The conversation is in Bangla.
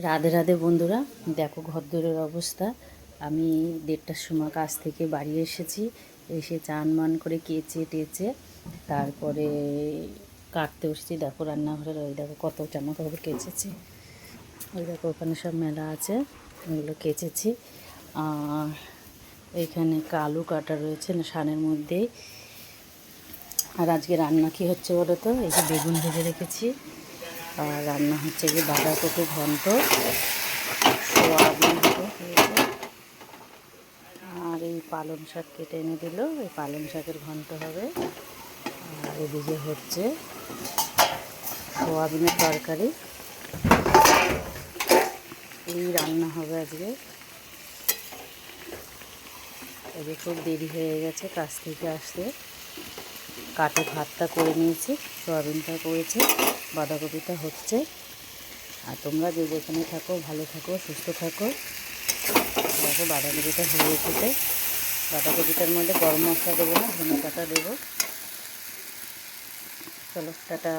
রাধে রাধে বন্ধুরা, দেখো ঘরদোরের অবস্থা। আমি 1:30টার সময় কাজ থেকে বাড়ি এসেছি। এসে চান মান করে কেচে টেচে তারপরে কাটতে বসেছি। দেখো রান্নাঘরের ওই দেখো কত জামা কাপড় কেচেছি। ওই দেখো ওখানে সব মেলা আছে, ওগুলো কেচেছি। আর এইখানে আলু কাটা রয়েছে সানের মধ্যেই। আর আজকে রান্না কী হচ্ছে বলো তো? এই যে বেগুন ভেজে রেখেছি। আর রান্না হচ্ছে যে বাঁধাকপি ঘন্ট, সোয়াবিন হয়েছে। আর এই পালং শাক কেটে এনে দিল, এই পালং শাকের ঘন্ট হবে। আর এদিকে হচ্ছে সোয়াবিনের তরকারি। এই রান্না হবে আজকে। এদিকে খুব দেরি হয়ে গেছে কাজ থেকে আসতে। কাটে ভাতটা করে নিয়েছি, সোয়াবিনটা করেছে, বাঁধাকপিটা হচ্ছে। আর তোমরা যে যেখানে থাকো ভালো থাকো, সুস্থ থাকো। দেখো বাঁধাকপিটা হয়ে উঠেছে। বাঁধাকপিটার মধ্যে গরম মশলা দেবো না, ধনে পাতা দেবো। চলো টাটা।